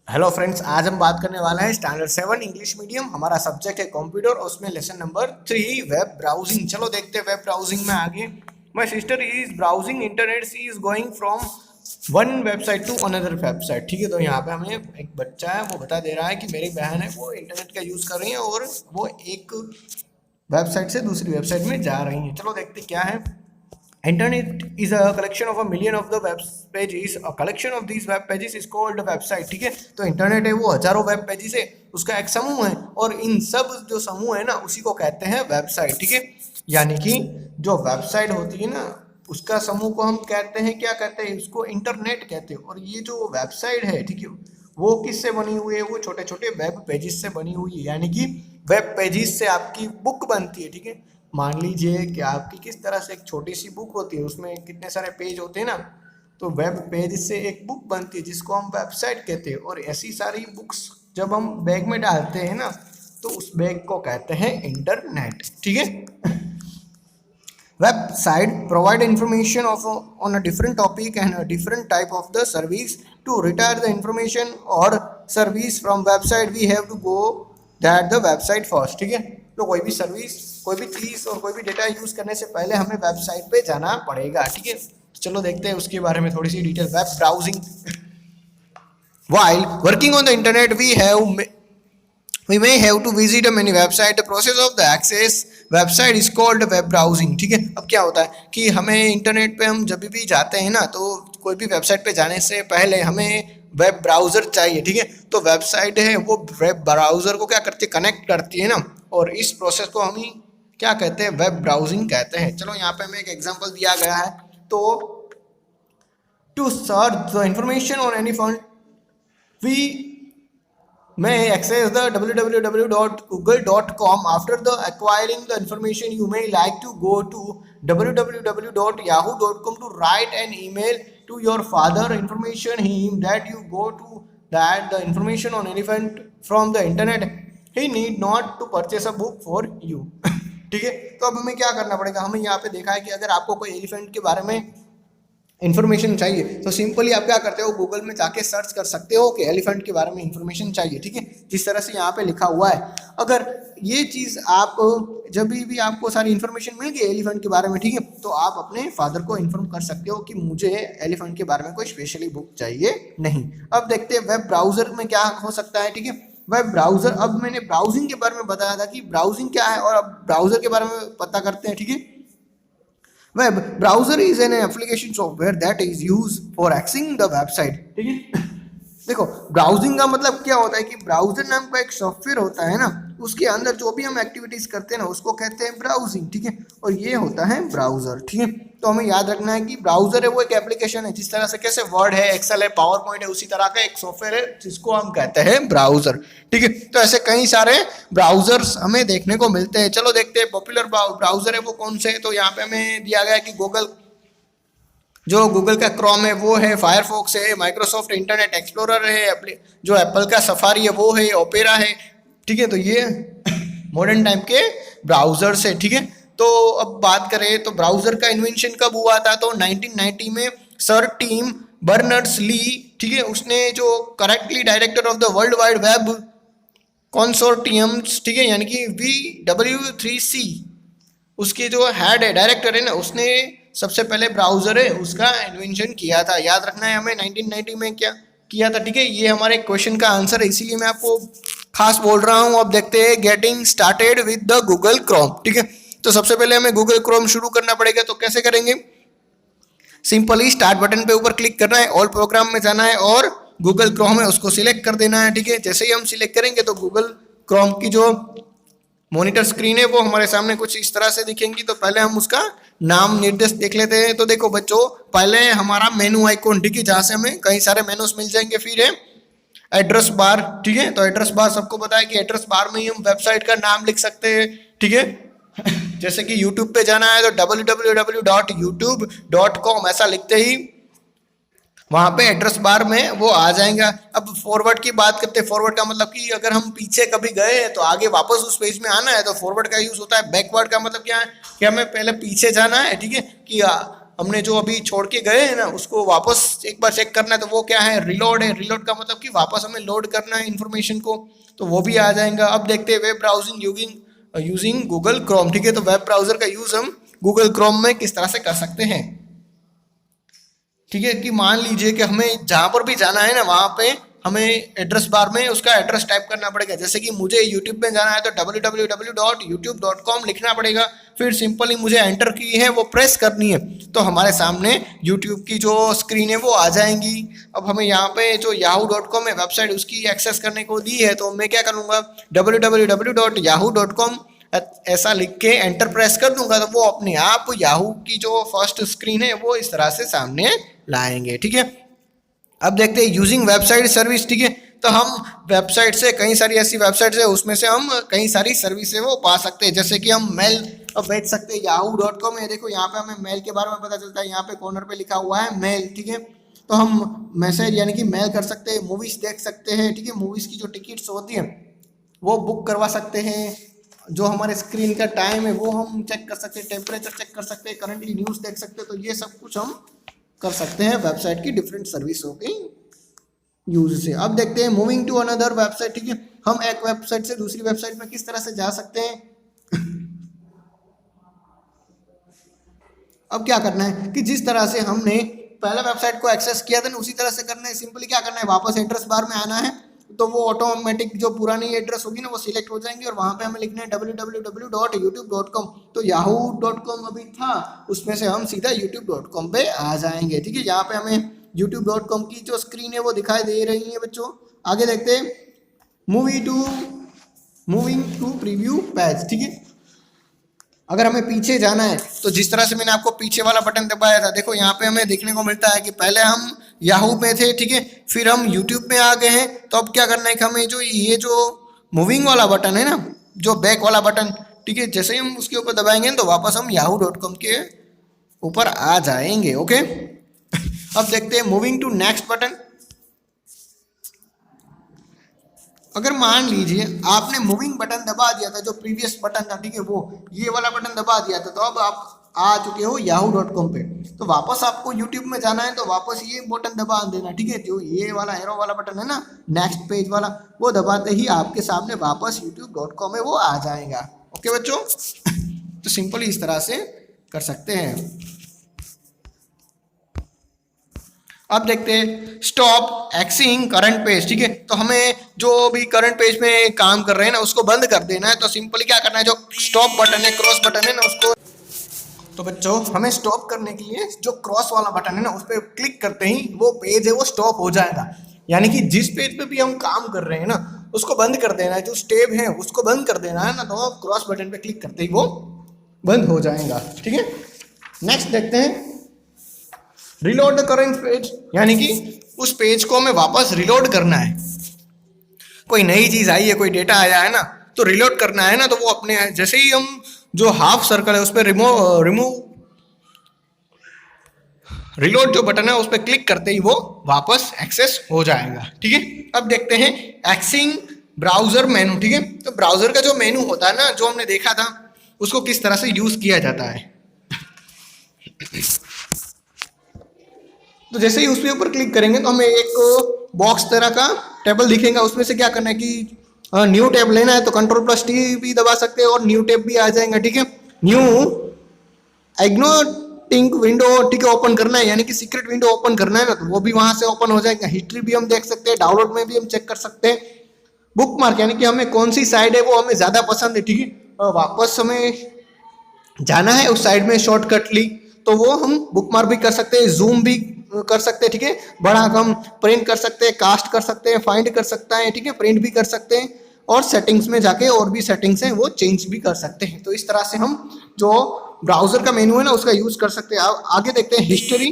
Hello friends, आज हम बात करने वाले हैं स्टैंडर्ड 7 इंग्लिश मीडियम। हमारा सब्जेक्ट है कंप्यूटर और उसमें लेसन नंबर 3 वेब ब्राउजिंग। चलो देखते हैं वेब ब्राउजिंग में आगे। My sister is browsing internet, she is going from one website to another website. ठीक है, तो यहाँ पे हमें एक बच्चा है वो बता दे रहा है कि मेरी बहन है वो इंटरनेट का यूज़ कर रही है और वो एक वेबसाइट से दूसरी वेबसाइट में जा रही है। चलो देखते क्या है। Internet is a collection of a million of the web pages. A collection of these web pages is called a website. ठीक है, तो इंटरनेट है वो हजारों वेब पेजेस है, उसका एक समूह है और इन सब जो समूह है ना उसी को कहते हैं वेबसाइट। ठीक है, यानी कि जो वेबसाइट होती है ना उसका समूह को हम कहते हैं, क्या कहते हैं, उसको इंटरनेट कहते हैं। और ये जो वेबसाइट है, ठीक है, वो किससे बनी हुई है, वो छोटे छोटे वेब पेजेस से बनी हुई है। यानी कि वेब पेजेस से आपकी बुक बनती है। ठीक है, मान लीजिए कि आपकी किस तरह से एक छोटी सी बुक होती है, उसमें कितने सारे पेज होते हैं ना, तो वेब पेज से एक बुक बनती है जिसको हम वेबसाइट कहते हैं। और ऐसी सारी बुक्स जब हम बैग में डालते हैं ना तो उस बैग को कहते हैं इंटरनेट। ठीक है, website provide information of on a different topic and a different type of the service. To retire the information or service from website we have to go that the website first। ठीक है, तो कोई भी service, कोई भी चीज़ और कोई भी डेटा यूज़ करने से पहले हमें वेबसाइट पे जाना पड़ेगा। ठीक है, तो चलो देखते हैं उसके बारे में थोड़ी सी detail. Web browsing, while working on the internet we may have to visit a many website. The process of the access website is called web browsing। ठीक है, अब क्या होता है कि हमें इंटरनेट पे हम जब भी जाते हैं ना तो कोई भी वेबसाइट पे जाने से पहले हमें वेब ब्राउज़र चाहिए। ठीक है, तो वेबसाइट है वो वेब ब्राउज़र को क्या करती है, कनेक्ट करती है ना, और इस प्रोसेस को हम ही क्या कहते हैं, वेब ब्राउजिंग कहते हैं। चलो यहाँ पे हमें एक एग्जांपल दिया गया है। तो to search the information on any fund we may access the www.google.com. After the acquiring the information you may like to go to www.yahoo.com to write an email to your father information him that you go to that the information on elephant from the internet. He need not to purchase a book for you। ठीक है, तो अब हमें क्या करना पड़ेगा, हमें यहाँ पे देखा है कि अगर आपको कोई एलिफेंट के बारे में इन्फॉर्मेशन चाहिए तो सिंपली आप क्या करते हो, गूगल में जाके सर्च कर सकते हो कि एलिफेंट के बारे में इन्फॉर्मेशन चाहिए। ठीक है, जिस तरह से यहाँ पे लिखा हुआ है। अगर ये चीज़ आप जब भी आपको सारी इन्फॉर्मेशन मिल गई एलिफेंट के बारे में, ठीक है, तो आप अपने फादर को इन्फॉर्म कर सकते हो कि मुझे एलिफेंट के बारे में कोई स्पेशली बुक चाहिए नहीं। अब देखते हैं वेब ब्राउजर में क्या हो सकता है। ठीक है, वेब ब्राउजर, अब मैंने ब्राउजिंग के बारे में बताया था कि ब्राउजिंग क्या है, और अब ब्राउजर के बारे में पता करते हैं। ठीक है, web browser is an application software that is use for accessing the website. ठीक है, देखो ब्राउजिंग का मतलब क्या होता है कि ब्राउजर नाम का एक सॉफ्टवेयर होता है ना, उसके अंदर जो भी हम एक्टिविटीज करते हैं ना उसको कहते हैं ब्राउजिंग। ठीक है, और ये होता है ब्राउजर। ठीक है, तो हमें याद रखना है कि ब्राउजर है वो एक एप्लीकेशन है, जिस तरह से कैसे वर्ड है, एक्सेल है, पावर पॉइंट है, उसी तरह का एक सॉफ्टवेयर है जिसको हम कहते हैं ब्राउजर। ठीक है, तो ऐसे कई सारे ब्राउजर्स हमें देखने को मिलते हैं। चलो देखते हैं पॉपुलर ब्राउजर है वो कौन से है। तो यहाँ पे हमें दिया गया है कि जो गूगल का क्रोम है वो है, फायरफॉक्स है, माइक्रोसॉफ्ट इंटरनेट एक्सप्लोरर है, जो एप्पल का सफारी है वो है, ओपेरा है। ठीक है, तो ये मॉडर्न टाइम के ब्राउजर्स है। ठीक है, तो अब बात करें तो ब्राउजर का इन्वेंशन कब हुआ था, तो 1990 में सर टिम बर्नर्स ली, ठीक है, उसने जो correctly director of the world wide web consortiums, ठीक है, यानी कि VW3C, उसके जो हेड है, डायरेक्टर है ना, उसने सबसे पहले ब्राउजर है उसका इन्वेंशन किया था। याद रखना है हमें 1990 में क्या किया था। ठीक है, ये हमारे क्वेश्चन का आंसर है, इसीलिए मैं आपको खास बोल रहा हूँ। अब देखते हैं getting started with the Google Chrome. ठीक है, तो सबसे पहले हमें गूगल क्रोम शुरू करना पड़ेगा। तो कैसे करेंगे, सिंपली स्टार्ट बटन पे ऊपर क्लिक करना है, ऑल प्रोग्राम में जाना है और गूगल क्रोम है उसको सिलेक्ट कर देना है। ठीक है, जैसे ही हम सिलेक्ट करेंगे तो गूगल क्रोम की जो मॉनिटर स्क्रीन है वो हमारे सामने कुछ इस तरह से दिखेंगी। तो पहले हम उसका नाम निर्देश देख लेते हैं। तो देखो बच्चों, पहले हमारा मेनू आइकॉन, ठीक है, जहाँ से हमें कई सारे मेनूज मिल जाएंगे। फिर है एड्रेस बार। ठीक है, तो एड्रेस बार सबको पता है कि एड्रेस बार में ही हम वेबसाइट का नाम लिख सकते हैं। ठीक है, जैसे कि यूट्यूब पे जाना है तो www.youtube.com ऐसा लिखते ही वहाँ पे एड्रेस बार में वो आ जाएगा। अब फॉरवर्ड की बात करते हैं। फॉरवर्ड का मतलब कि अगर हम पीछे कभी गए हैं तो आगे वापस उस पेज में आना है तो फॉरवर्ड का यूज होता है। बैकवर्ड का मतलब क्या है कि हमें पहले पीछे जाना है। ठीक है, कि हमने जो अभी छोड़ के गए हैं ना उसको वापस एक बार चेक करना है, तो वो क्या है, रिलोड है। रिलोड का मतलब कि वापस हमें लोड करना है इन्फॉर्मेशन को, तो वो भी आ जाएगा। अब देखते हैं web browsing using Google Chrome. ठीक है, तो वेब ब्राउजर का यूज हम गूगल क्रोम में किस तरह से कर सकते हैं। ठीक है, कि मान लीजिए कि हमें जहां पर भी जाना है ना वहां पे हमें एड्रेस बार में उसका एड्रेस टाइप करना पड़ेगा। जैसे कि मुझे यूट्यूब में जाना है तो www.youtube.com लिखना पड़ेगा, फिर सिंपली मुझे एंटर की है वो प्रेस करनी है, तो हमारे सामने यूट्यूब की जो स्क्रीन है वो आ जाएंगी। अब हमें यहाँ पे जो yahoo.com है वेबसाइट उसकी एक्सेस करने को दी है, तो मैं क्या करूँगा, www.yahoo.com ऐसा लिख के एंटर प्रेस कर दूंगा, तो वो अपने आप याहू की जो फर्स्ट स्क्रीन है वो इस तरह से सामने लाएंगे। ठीक है, अब देखते हैं यूजिंग वेबसाइट सर्विस। ठीक है, तो हम वेबसाइट से कई सारी ऐसी वेबसाइट्स है उसमें से हम कई सारी सर्विस है वो पा सकते हैं। जैसे कि हम मेल भेज सकते हैं, yahoo.com है, देखो यहाँ पे हमें मेल के बारे में पता चलता है, यहाँ पे कॉर्नर पे लिखा हुआ है मेल। ठीक है, तो हम मैसेज यानी कि मेल कर सकते हैं, मूवीज देख सकते हैं। ठीक है, मूवीज की जो टिकट्स होती है वो बुक करवा सकते हैं, जो हमारे स्क्रीन का टाइम है वो हम चेक कर सकते हैं, टेम्परेचर चेक कर सकते हैं, करंटली न्यूज़ देख सकते हैं। तो ये सब कुछ हम कर सकते हैं वेबसाइट की डिफरेंट सर्विसों के यूज से। अब देखते हैं मूविंग टू अनदर वेबसाइट। ठीक है, हम एक वेबसाइट से दूसरी वेबसाइट में किस तरह से जा सकते हैं। अब क्या करना है कि जिस तरह से हमने पहला वेबसाइट को एक्सेस किया था ना उसी तरह से करना है। सिंपली क्या करना है, वापस एड्रेस बार में आना है, तो वो ऑटोमेटिक जो पुरानी एड्रेस होगी ना वो सिलेक्ट हो जाएंगी, और वहां पे हमें लिखना है www.youtube.com। तो yahoo.com अभी था उसमें से हम सीधा youtube.com पे आ जाएंगे। ठीक है, यहाँ पे हमें youtube.com की जो स्क्रीन है वो दिखाई दे रही है बच्चों। आगे देखते हैं मूविंग टू प्रीव्यू पेज। ठीक है, अगर हमें पीछे जाना है तो जिस तरह से मैंने आपको पीछे वाला बटन दबाया था, देखो यहाँ पे हमें देखने को मिलता है कि पहले हम याहू पे थे। ठीक है, फिर हम यूट्यूब में आ गए हैं। तो अब क्या करना है कि हमें जो ये जो मूविंग वाला बटन है ना, जो बैक वाला बटन, ठीक है, जैसे ही हम उसके ऊपर दबाएंगे तो वापस हम yahoo.com के ऊपर आ जाएंगे। ओके, अब देखते हैं मूविंग टू नेक्स्ट बटन। अगर मान लीजिए आपने मूविंग बटन दबा दिया था, जो प्रीवियस बटन था, ठीक है, वो ये वाला बटन दबा दिया था, तो अब आप आ चुके हो yahoo.com पे। तो वापस आपको यूट्यूब में जाना है तो वापस ये बटन दबा देना। ठीक है, जो ये वाला एरो वाला बटन है ना, नेक्स्ट पेज वाला, वो दबाते ही आपके सामने वापस youtube.com है वो आ जाएगा। ओके बच्चों, तो सिंपली इस तरह से कर सकते हैं। अब देखते हैं स्टॉप एक्सिंग करंट पेज। ठीक है, तो हमें जो भी करंट पेज में काम कर रहे हैं ना उसको बंद कर देना है। तो सिंपली क्या करना है, जो स्टॉप बटन है, क्रॉस बटन है ना उसको, तो बच्चों हमें स्टॉप करने के लिए जो क्रॉस वाला बटन है ना उस पर क्लिक करते ही वो पेज है वो स्टॉप हो जाएगा। यानी कि जिस पेज पे भी हम काम कर रहे हैं ना उसको बंद कर देना है, जो स्टेप है उसको बंद कर देना है ना, तो क्रॉस बटन पे क्लिक करते ही वो बंद हो जाएगा। ठीक है, नेक्स्ट देखते हैं रिलोड द करंट पेज, यानी कि उस पेज को हमें वापस रिलोड करना है। कोई नई चीज आई है, कोई डेटा आया है ना, तो रिलोड करना है ना, तो वो अपने जैसे ही हम जो हाफ सर्कल है उस पर रिलोड जो बटन है उस पर क्लिक करते ही वो वापस एक्सेस हो जाएगा। ठीक है, अब देखते हैं एक्सिंग ब्राउजर मेनू। ठीक है, तो ब्राउजर का जो मेनू होता है ना, जो हमने देखा था, उसको किस तरह से यूज किया जाता है। तो जैसे ही उसके ऊपर क्लिक करेंगे तो हमें एक बॉक्स तरह का टेबल दिखेगा। उसमें से क्या करना है कि न्यू टैब लेना है तो Ctrl+T भी दबा सकते हैं और न्यू टैब भी आ जाएगा। ठीक है, न्यू एग्नोटिंग विंडो, ठीक है, ओपन करना है, यानी कि सीक्रेट विंडो ओपन करना है ना, तो वो भी वहां से ओपन हो जाएगा। हिस्ट्री भी हम देख सकते हैं, डाउनलोड में भी हम चेक कर सकते हैं। बुक मार्क, यानी कि हमें कौन सी साइड है वो हमें ज्यादा पसंद है, ठीक है, वापस हमें जाना है उस साइड में शॉर्टकटली, तो वो हम बुक मार्क भी कर सकते हैं, जूम भी कर सकते हैं, ठीक है, बड़ा कम प्रिंट कर सकते हैं, कास्ट कर सकते हैं, फाइंड कर सकता है, ठीक है, प्रिंट भी कर सकते हैं, और सेटिंग्स में जाके और भी सेटिंग्स हैं वो चेंज भी कर सकते हैं। तो इस तरह से हम जो ब्राउजर का मेनू है ना उसका यूज कर सकते हैं। आगे देखते हैं हिस्ट्री।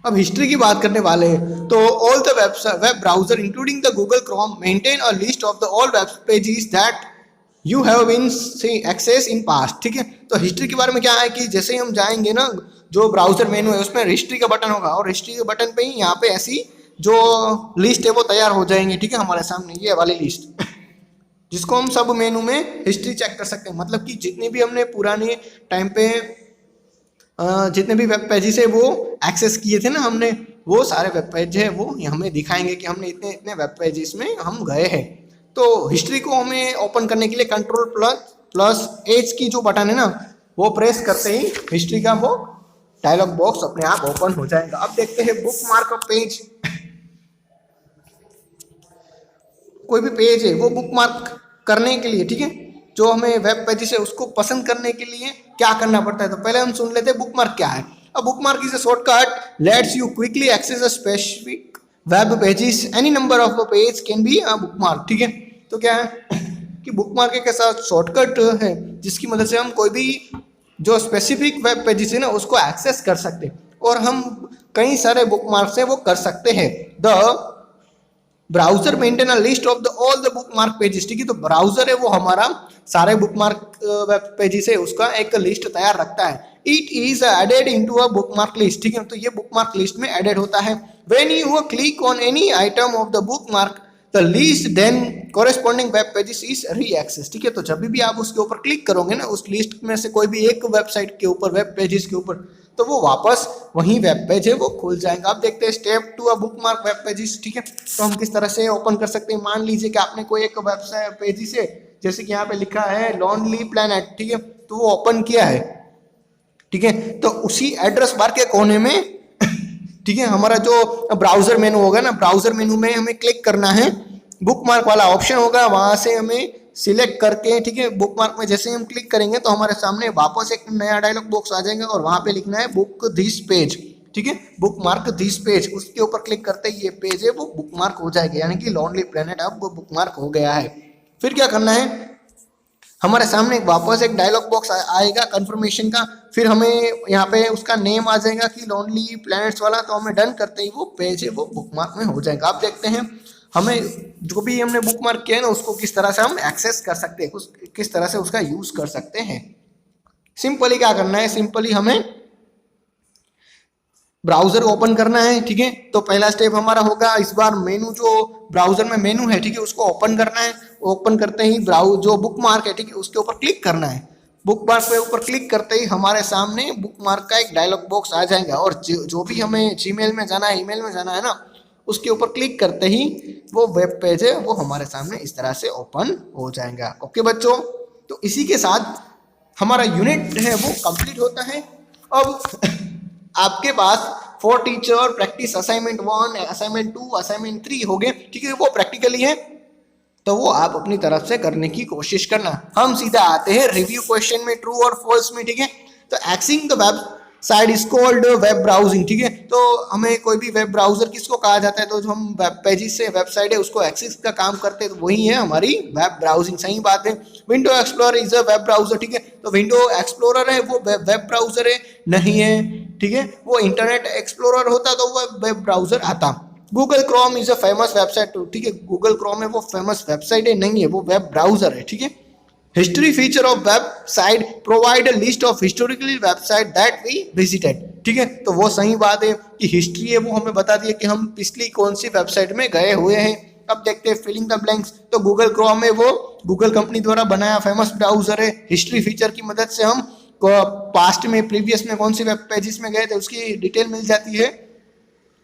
अब हिस्ट्री की बात करने वाले हैं तो all the web browser including the Google Chrome maintain a list of the all web pages that you have been access in past. ठीक है, तो हिस्ट्री के बारे में क्या है कि जैसे ही हम जाएंगे ना, जो ब्राउजर मेनू है उसमें हिस्ट्री का बटन होगा, और हिस्ट्री के बटन पे ही यहाँ पे ऐसी जो लिस्ट है वो तैयार हो जाएंगी। ठीक है, हमारे सामने ये वाली लिस्ट। जिसको हम सब मेनू में हिस्ट्री चेक कर सकते हैं। मतलब कि जितने भी हमने पुराने टाइम पे जितने भी वेब पेजेस है वो एक्सेस किए थे ना हमने, वो सारे वेब पेज है वो हमें दिखाएंगे कि हमने इतने इतने वेब पेजेस में हम गए हैं। तो हिस्ट्री को हमें ओपन करने के लिए कंट्रोल प्लस प्लस एच की जो बटन है ना वो प्रेस करते ही हिस्ट्री का वो डायलॉग बॉक्स अपने आप ओपन हो जाएगा। अब देखते हैं बुक मार्क पेज। कोई भी पेज है वो बुक मार्क करने के लिए, ठीक है, जो हमें वेब पेजेस है उसको पसंद करने के लिए क्या करना पड़ता है। तो पहले हम सुन लेते हैं बुक मार्क क्या है। अब bookmark is a shortcut lets you quickly access a specific web pages, any number of a page can be a bookmark, ठीक है। तो क्या है कि बुक मार्क एक ऐसा शॉर्टकट है जिसकी मदद से हम कोई भी जो स्पेसिफिक वेब पेजेस है ना उसको एक्सेस कर सकते हैं और हम कई सारे बुक मार्क्स है वो कर सकते हैं। The browser maintain a list of the all the book mark pages, ठीक है। तो ब्राउजर है वो हमारा सारे बुक मार्क वेब पेजेस है उसका एक लिस्ट तैयार रखता है। It is added into a bookmark list, ठीक है। तो ये बुक मार्क लिस्ट में एडेड होता है। When you click on any item of the bookmark the list then corresponding web pages is reaccess, ठीक है। तो जब भी आप उसके ऊपर क्लिक करोगे ना उस लिस्ट में से कोई भी एक वेबसाइट के ऊपर वेब पेजेस के ऊपर, तो वो वापस वही वेब पेज है वो खुल जाएगा। अब देखते हैं step to a bookmark web pages, ठीक है। तो हम किस तरह से ओपन कर सकते हैं। मान लीजिए कि आपने कोई एक वेबसाइट पेजेस है, जैसे कि यहाँ पे लिखा है लॉनली प्लैनेट, ठीक है, तो वो ओपन किया है, ठीक है। तो उसी एड्रेस बार के कोने में ठीक है हमारा जो ब्राउजर मेनू होगा ना, ब्राउजर मेनू में हमें क्लिक करना है, बुक मार्क वाला ऑप्शन होगा वहां से हमें सिलेक्ट करके, ठीक है, बुक मार्क में जैसे हम क्लिक करेंगे तो हमारे सामने वापस एक नया डायलॉग बॉक्स आ जाएगा और वहां पे लिखना है बुक दिस पेज, ठीक है, बुक मार्क दिस पेज। उसके ऊपर क्लिक करते ही ये पेज है वो बुक मार्क हो जाएगा, यानी कि लॉनली प्लैनेट अब बुक मार्क हो गया है। फिर क्या करना है, हमारे सामने वापस एक डायलॉग बॉक्स आएगा कंफर्मेशन का, फिर हमें यहाँ पे उसका नेम आ जाएगा कि लॉनली प्लैनेट्स वाला, तो हमें डन करते ही वो पेज है वो बुक मार्क में हो जाएगा। आप देखते हैं हमें जो भी हमने बुक मार्क किया है ना उसको किस तरह से हम एक्सेस कर सकते हैं, किस तरह से उसका यूज कर सकते हैं। सिंपली क्या करना है, सिंपली हमें ब्राउजर ओपन करना है, ठीक है। तो पहला स्टेप हमारा होगा इस बार मेनू, जो ब्राउजर में मेनू है, ठीक है, उसको ओपन करना है। ओपन करते ही जो बुक मार्क है, ठीक है, उसके ऊपर क्लिक करना है। बुक मार्क पे ऊपर क्लिक करते ही हमारे सामने बुक मार्क का एक डायलॉग बॉक्स आ जाएगा और जो भी हमें जीमेल में जाना है, ईमेल में जाना है ना, उसके ऊपर क्लिक करते ही वो वेब पेज है वो हमारे सामने इस तरह से ओपन हो जाएगा। ओके बच्चों, तो इसी के साथ हमारा यूनिट है वो कंप्लीट होता है। अब आपके पास for teacher practice assignment 1, assignment 2, assignment 3 हो गए, ठीक है, वो प्रैक्टिकली है तो वो आप अपनी तरफ से करने की कोशिश करना। हम सीधा आते हैं रिव्यू क्वेश्चन में, ट्रू और फॉल्स में, ठीक है। तो accessing the web site is called web browsing, ठीक है। तो हमें कोई भी वेब ब्राउजर किसको कहा जाता है, तो जो हम वेब पेजेस से वेबसाइट है उसको एक्सेस का काम करते हैं तो वही है हमारी वेब ब्राउजिंग, सही बात है। Window explorer is a web browser, ठीक है। तो विंडो एक्सप्लोरर है वो वेब ब्राउजर है नहीं है, ठीक है, वो इंटरनेट एक्सप्लोरर होता तो वो वेब ब्राउजर आता। Google Chrome is a famous website, ठीक है, गूगल क्रोम है वो फेमस वेबसाइट है नहीं है, वो वेब ब्राउजर है, ठीक है। History feature of website provide a list of historically website that we visited, ठीक है। तो वो सही बात है कि हिस्ट्री है वो हमें बता दिया कि हम पिछली कौन सी वेबसाइट में गए हुए हैं। अब देखते हैं फिलिंग द ब्लैंक्स। तो गूगल क्रोम है वो गूगल कंपनी द्वारा बनाया फेमस ब्राउजर है। हिस्ट्री फीचर की मदद से हम पास्ट में प्रीवियस में कौन सी वेब पेजेस में गए थे उसकी डिटेल मिल जाती है।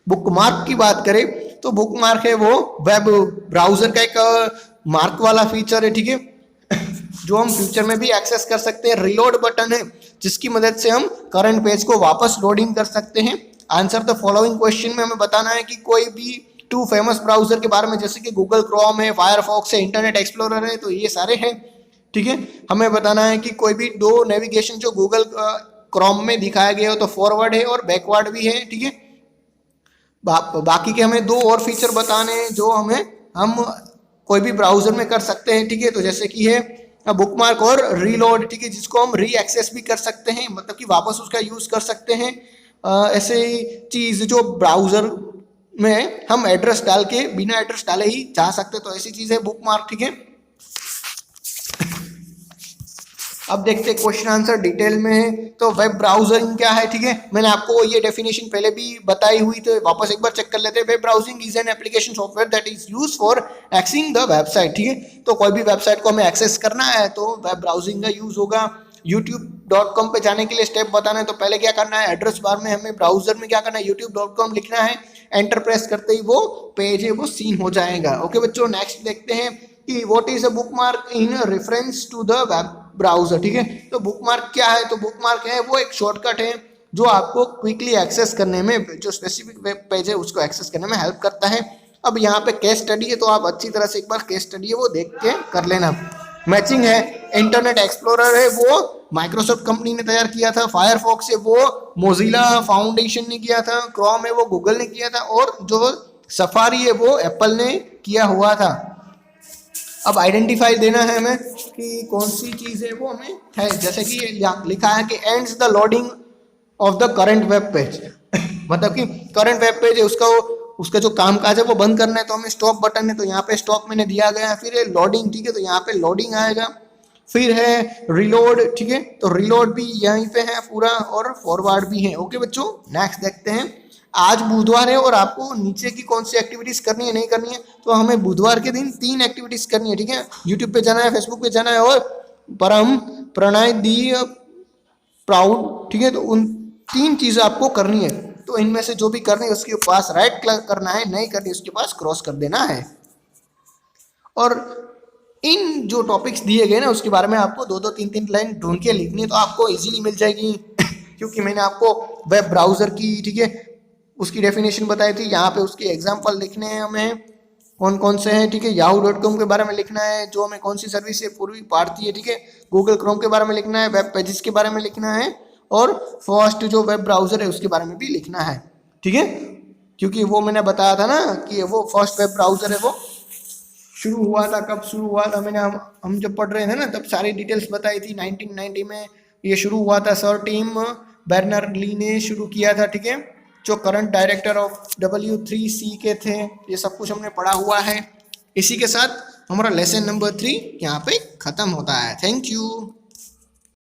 बुक मार्क की बात करें तो बुक मार्क है वो वेब ब्राउजर का एक मार्क वाला फीचर है, ठीक है, जो हम फ्यूचर में भी एक्सेस कर सकते हैं। रिलोड बटन है जिसकी मदद से हम करंट पेज को वापस लोडिंग कर सकते हैं। आंसर द फॉलोइंग क्वेश्चन में हमें बताना है कि कोई भी 2 फेमस ब्राउजर के बारे में, जैसे कि गूगल क्रोम है, फायरफॉक्स है, इंटरनेट एक्सप्लोरर है, तो ये सारे हैं, ठीक है। हमें बताना है कि कोई भी 2 नेविगेशन जो गूगल क्रोम में दिखाया गया हो तो फॉरवर्ड है और बैकवर्ड भी है, ठीक है। बाकी के हमें 2 और फीचर बताने हैं जो हम कोई भी ब्राउजर में कर सकते हैं, ठीक है। तो जैसे कि है बुक मार्क और रीलोड, ठीक है, जिसको हम री एक्सेस भी कर सकते हैं, मतलब कि वापस उसका यूज कर सकते हैं। ऐसे चीज जो ब्राउजर में हम एड्रेस डाल के बिना एड्रेस डाले ही जा सकते, तो ऐसी चीज है बुक मार्क, ठीक है। अब देखते हैं क्वेश्चन आंसर डिटेल में। तो वेब ब्राउजिंग क्या है, ठीक है, मैंने आपको ये डेफिनेशन पहले भी बताई हुई, तो वापस एक बार चेक कर लेते हैं। Web browsing is an application software that is use for accessing the website, ठीक है। तो कोई भी वेबसाइट को हमें एक्सेस करना है तो वेब ब्राउजिंग का यूज होगा। youtube.com पे जाने के लिए स्टेप बताना है, तो पहले क्या करना है, एड्रेस बार में हमें ब्राउजर में क्या करना है, youtube.com लिखना है। एंटर प्रेस करते ही वो पेज है वो सीन हो जाएगा। ओके बच्चों, नेक्स्ट देखते हैं कि what is a bookmark in reference to the web browser, ठीक है। तो बुकमार्क क्या है, तो बुकमार्क है वो एक शॉर्टकट है जो आपको क्विकली एक्सेस करने में, जो स्पेसिफिक वेब पेज है उसको एक्सेस करने में हेल्प करता है। अब यहाँ पे केस स्टडी है, तो आप अच्छी तरह से एक बार केस स्टडी है वो देख के कर लेना। मैचिंग है, इंटरनेट एक्सप्लोरर है वो माइक्रोसॉफ्ट कंपनी ने तैयार किया था, फायरफॉक्स है वो मोजिला फाउंडेशन ने किया था, क्रोम है वो गूगल ने किया था, और जो सफारी है वो एप्पल ने किया हुआ था। अब आइडेंटिफाई देना है हमें कि कौन सी चीज़ है वो हमें है, जैसे कि लिखा है कि ends the loading of the current web page मतलब कि करंट वेब पेज है उसका जो काम काज है वो बंद करना है, तो हमें स्टॉप बटन है, तो यहाँ पे स्टॉप मैंने दिया गया है। फिर है लोडिंग, ठीक है, तो यहाँ पे लोडिंग आएगा। फिर है रिलोड, ठीक है, तो रिलोड भी यहीं पे है पूरा, और फॉरवर्ड भी है। ओके बच्चों, नेक्स्ट देखते हैं। आज बुधवार है और आपको नीचे की कौन सी एक्टिविटीज करनी है नहीं करनी है, तो हमें बुधवार के दिन 3 एक्टिविटीज करनी है, ठीक है। यूट्यूब पे जाना है, फेसबुक पे जाना है, और परम प्रणय दी प्राउड, ठीक है, तो उन 3 चीजें आपको करनी है। तो इनमें से जो भी करनी है उसके पास राइट क्लिक करना है, नहीं करनी उसके पास क्रॉस कर देना है। और इन जो टॉपिक्स दिए गए ना उसके बारे में आपको 2-2 3-3 लाइन ढूंढ के लिखनी है, तो आपको इजीली मिल जाएगी क्योंकि मैंने आपको वेब ब्राउजर की, ठीक है, उसकी डेफिनेशन बताई थी। यहाँ पे उसके एग्जाम्पल लिखने हैं हमें कौन कौन से हैं, ठीक है। yahoo.com के बारे में लिखना है, जो हमें कौन सी सर्विस है पूरी पाड़ती है, ठीक है। गूगल क्रोम के बारे में लिखना है, वेब पेजेस के बारे में लिखना है, और फर्स्ट जो वेब ब्राउजर है उसके बारे में भी लिखना है, ठीक है। क्योंकि वो मैंने बताया था ना कि वो फर्स्ट वेब ब्राउजर है वो शुरू हुआ था, कब शुरू हुआ था, मैंने हम जब पढ़ रहे थे ना तब सारी डिटेल्स बताई थी। 1990 में ये शुरू हुआ था, सर टिम बर्नर्स-ली ने शुरू किया था, ठीक है, जो करंट डायरेक्टर ऑफ W3C के थे। ये सब कुछ हमने पढ़ा हुआ है। इसी के साथ हमारा लेसन नंबर 3 यहाँ पे खत्म होता है। Thank you.